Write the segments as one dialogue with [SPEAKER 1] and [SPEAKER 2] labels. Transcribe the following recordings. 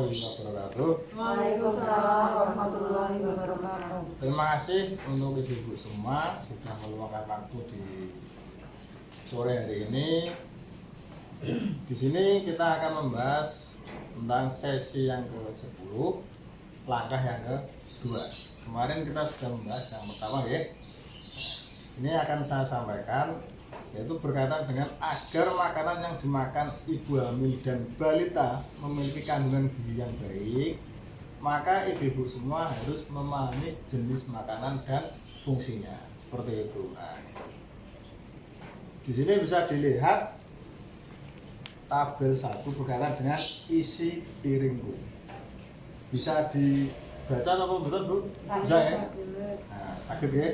[SPEAKER 1] warahmatullahi wabarakatuh.
[SPEAKER 2] Waalaikumsalam warahmatullahi wabarakatuh.
[SPEAKER 1] Terima kasih untuk ibu-ibu semua sudah meluangkan waktu di sore hari ini. Di sini kita akan membahas tentang sesi yang ke-10, langkah yang ke-2. Kemarin kita sudah membahas yang pertama ya. Ini akan saya sampaikan, yaitu berkaitan dengan agar makanan yang dimakan ibu hamil dan balita memiliki kandungan gizi yang baik, maka ibu-ibu semua harus memahami jenis makanan dan fungsinya. Seperti itu. Nah, di sini bisa dilihat tabel 1 berkaitan dengan isi piringku. Bisa dibaca apa betul Bu? Bisa ya? Nah, sakit ya?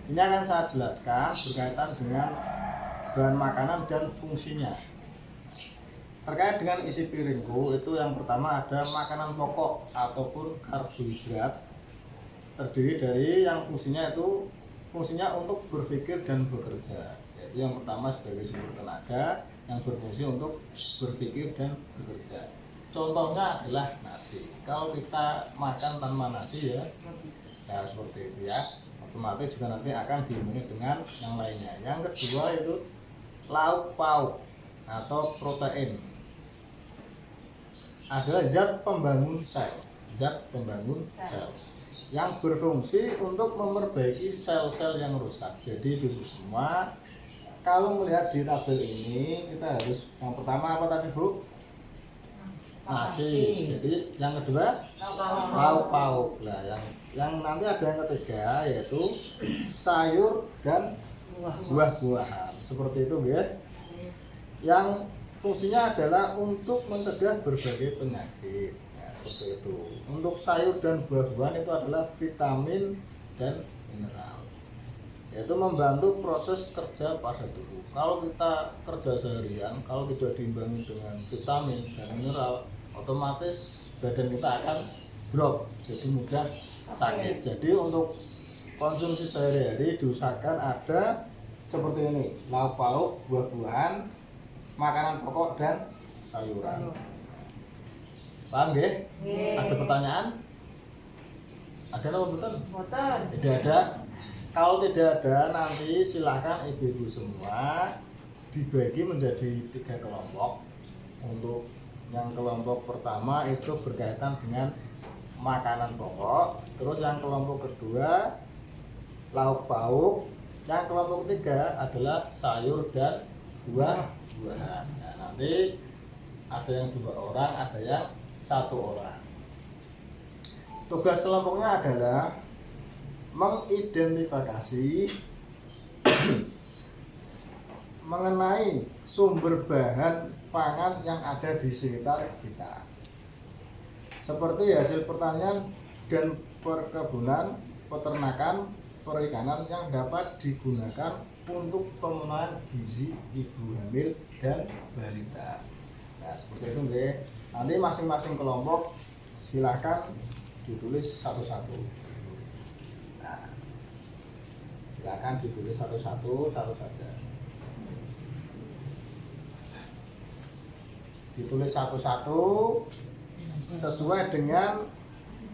[SPEAKER 1] Ini akan saya jelaskan berkaitan dengan bahan makanan dan fungsinya. Terkait dengan isi piringku, itu yang pertama ada makanan pokok ataupun karbohidrat, terdiri dari yang fungsinya untuk berpikir dan bekerja. Yaitu yang pertama sebagai sumber tenaga yang berfungsi untuk berpikir dan bekerja. Contohnya adalah nasi. Kalau kita makan tanpa nasi ya seperti itu ya, otomatis juga nanti akan diimbangi dengan yang lainnya. Yang kedua itu lauk pauk atau protein, adalah zat pembangun sel yang berfungsi untuk memperbaiki sel-sel yang rusak. Jadi ibu semua, kalau melihat di tabel ini kita harus yang pertama apa tadi Bu? Nasi. Jadi yang kedua lauk pauk. Nah, yang nanti ada yang ketiga yaitu sayur dan buah-buahan. Seperti itu ya. Yang fungsinya adalah untuk mencegah berbagai penyakit. Nah, seperti itu. Untuk sayur dan buah-buahan itu adalah vitamin dan mineral, yaitu membantu proses kerja pada tubuh. Kalau kita kerja seharian, kalau tidak diimbangi dengan vitamin dan mineral, otomatis badan kita akan drop, jadi mudah sakit. Jadi untuk konsumsi sehari-hari diusahakan ada seperti ini: lauk pauk, buah-buahan, makanan pokok dan sayuran. Paham nggih? Ada pertanyaan? Ada apa betul? Tidak ada. Kalau tidak ada, nanti silakan ibu-ibu semua dibagi menjadi 3 kelompok. Untuk yang kelompok pertama itu berkaitan dengan makanan pokok, terus yang kelompok kedua lauk pauk, yang kelompok ketiga adalah sayur dan buah-buahan. Nah, nanti ada yang 2 orang, ada yang 1 orang. Tugas kelompoknya adalah mengidentifikasi mengenai sumber bahan pangan yang ada di sekitar kita, seperti hasil pertanian dan perkebunan, peternakan, perikanan yang dapat digunakan untuk pemenuhan gizi ibu hamil dan balita. Nah, seperti itu nggih. Nanti masing-masing kelompok silakan ditulis satu-satu. Nah, silakan ditulis satu-satu, satu saja. Ditulis satu-satu sesuai dengan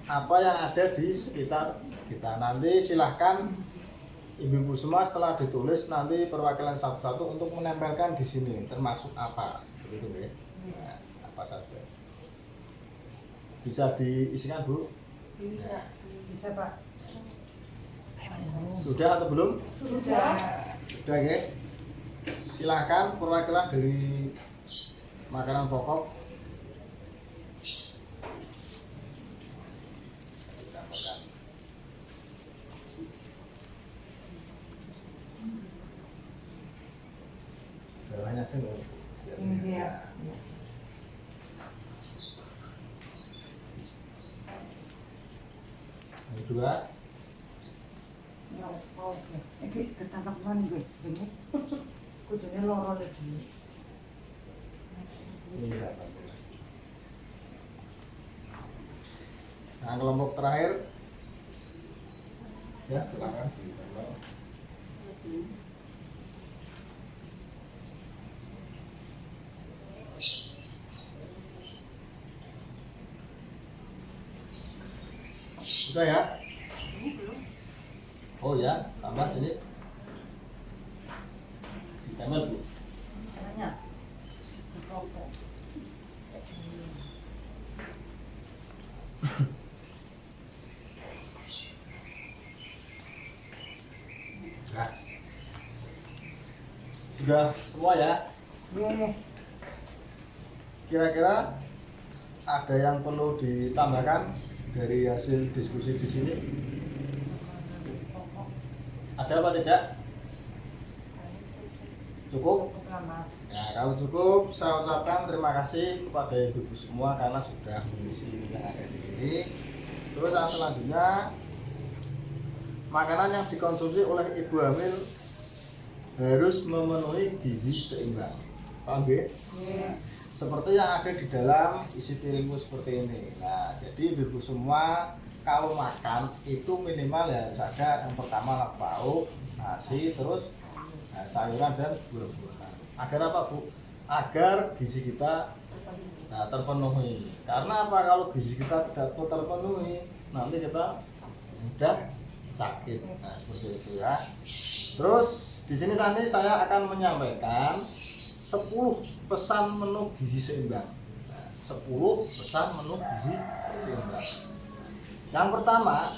[SPEAKER 1] apa yang ada di sekitar kita. Nanti silahkan ibu-ibu semua setelah ditulis nanti perwakilan satu-satu untuk menempelkan di sini termasuk apa, seperti itu ya. Nah, apa saja bisa diisikan Bu?
[SPEAKER 2] Bisa Pak.
[SPEAKER 1] Sudah atau belum?
[SPEAKER 2] Sudah
[SPEAKER 1] ya. Silahkan perwakilan dari makanan pokok. Bawahnya aja loh.
[SPEAKER 2] Iya.
[SPEAKER 1] Yang kedua.
[SPEAKER 2] Ini ketanaman gue sini. Kudune loro lagi.
[SPEAKER 1] Nah, kelompok terakhir ya silakan. Sudah ya? Oh ya, tambah sini. Ditempel Bu.
[SPEAKER 2] Caranya dipropok.
[SPEAKER 1] Nah. Sudah semua ya?
[SPEAKER 2] Iya.
[SPEAKER 1] Kira-kira ada yang perlu ditambahkan dari hasil diskusi di sini? Ada apa tidak? Cukup?
[SPEAKER 2] Cukup lah Mas.
[SPEAKER 1] Nah, kalau cukup, saya ucapkan terima kasih kepada ibu-ibu semua karena sudah mengisi yang ada di sini. Terus yang selanjutnya, makanan yang dikonsumsi oleh ibu hamil harus memenuhi gizi seimbang. Paham ya?
[SPEAKER 2] Iya.
[SPEAKER 1] Seperti yang ada di dalam isi piringku seperti ini. Nah, jadi ibu-ibu semua kalau makan itu minimal ya harus ada yang pertama lauk pauk, nasi, terus sayuran dan buah-buahan. Agar apa Bu? Agar gizi kita terpenuhi. Karena apa? Kalau gizi kita tidak terpenuhi, nanti kita mudah sakit. Nah, seperti itu ya. Terus di sini tadi saya akan menyampaikan 10 pesan menu gizi seimbang. Nah, 10 pesan menu gizi seimbang. Yang pertama,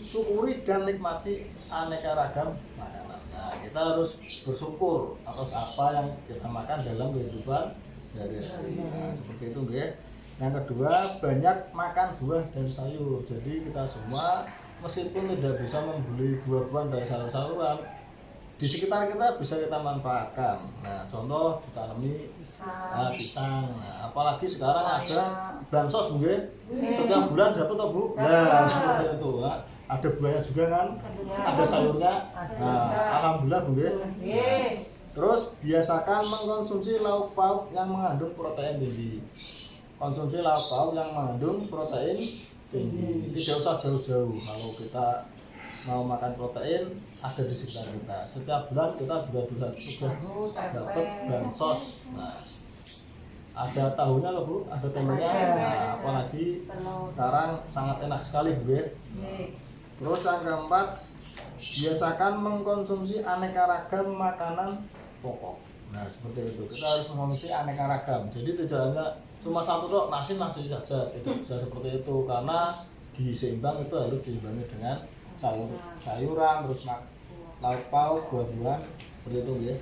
[SPEAKER 1] syukuri dan nikmati aneka ragam makanan. Nah, kita harus bersyukur atas apa yang kita makan dalam kehidupan sehari-hari. Nah, seperti itu, nggih. Yang kedua, banyak makan buah dan sayur. Jadi kita semua meskipun tidak bisa membeli buah-buahan dan sayur-sayuran, di sekitar kita bisa kita manfaatkan. Nah, contoh ditanami pisang. Nah, apalagi sekarang ada bansos Bu, setiap bulan dapat toh Bu. Nah, seperti itu. Nah, ada buahnya juga kan, ada sayurnya. Nah, alhamdulillah Bu. Terus biasakan mengkonsumsi lauk pauk yang mengandung protein tinggi. Konsumsi lauk pauk yang mengandung protein tinggi. Tidak usah jauh-jauh. Kalau kita mau makan protein ada di sekitar kita. Setiap bulan kita juga sudah dapat bansos. Nah, ada tahunya loh Bu, ada tempenya. Nah, apalagi sekarang sangat enak sekali Bu. Terus yang keempat, biasakan mengkonsumsi aneka ragam makanan pokok. Nah, seperti itu. Kita harus mengkonsumsi aneka ragam. Jadi tidak hanya cuma satu tok nasi saja. Tidak bisa seperti itu karena gizi seimbang itu harus diimbangi dengan sayuran, terus lauk pauk, buah-buahan, seperti itu ya.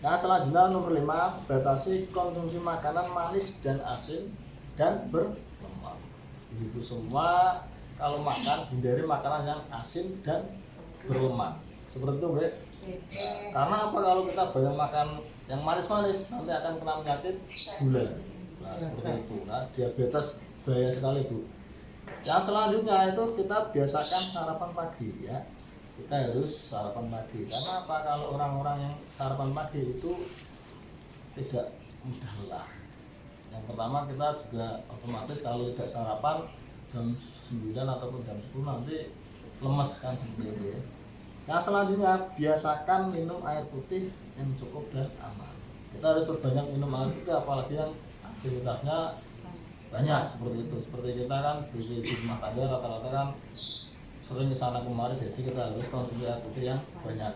[SPEAKER 1] Nah, selanjutnya nomor 5, batasi konsumsi makanan manis dan asin dan berlemak. Ibu semua kalau makan hindari makanan yang asin dan berlemak. Seperti itu, Bu. Karena apa, kalau kita banyak makan yang manis-manis nanti akan kena penyakit gula. Nah, seperti itu. Nah, diabetes bahaya sekali, Bu. Yang selanjutnya itu kita biasakan sarapan pagi ya. Kita harus sarapan pagi. Karena apa? Kalau orang-orang yang sarapan pagi itu tidak mudah lelah. Yang pertama, kita juga otomatis kalau tidak sarapan jam 9 ataupun jam 10 nanti lemes kan seperti itu ya. Yang selanjutnya, biasakan minum air putih yang cukup dan aman. Kita harus berbanyak minum air putih, apalagi yang aktivitasnya banyak seperti itu. Seperti kita kan di rumah tangga rata-rata kan sering kesana kemari, jadi kita harus konsumsi air putih yang banyak.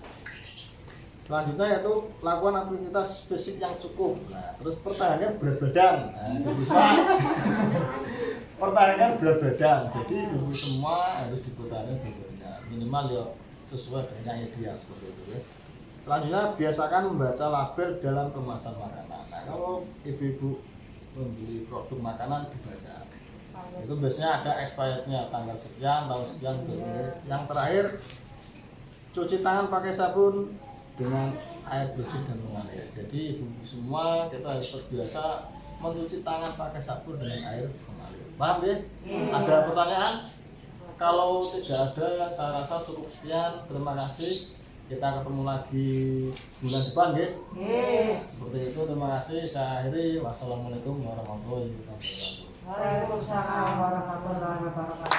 [SPEAKER 1] Selanjutnya yaitu lakukan aktivitas fisik yang cukup. Nah, terus pertahankan berat badan. Nah, bisa pertahankan berat badan. Jadi ibu semua harus dipertahankan berat badan minimal ya sesuai dengan yang ideal seperti itu ya. Selanjutnya, biasakan membaca label dalam kemasan makanan. Nah, kalau ibu-ibu membeli produk makanan dibaca. Itu biasanya ada expirednya, tanggal sekian, tahun sekian. Yang terakhir, cuci tangan pakai sabun dengan air bersih dan mengalir. Jadi ibu semua kita harus terbiasa mencuci tangan pakai sabun dengan air mengalir. Paham ya? Ada pertanyaan? Kalau tidak ada, saya rasa cukup sekian. Terima kasih. Kita ketemu lagi bulan depan ya. Seperti itu, terima kasih. Saya akhiri. Wassalamualaikum warahmatullahi wabarakatuh.
[SPEAKER 2] Waalaikumsalam warahmatullahi wabarakatuh.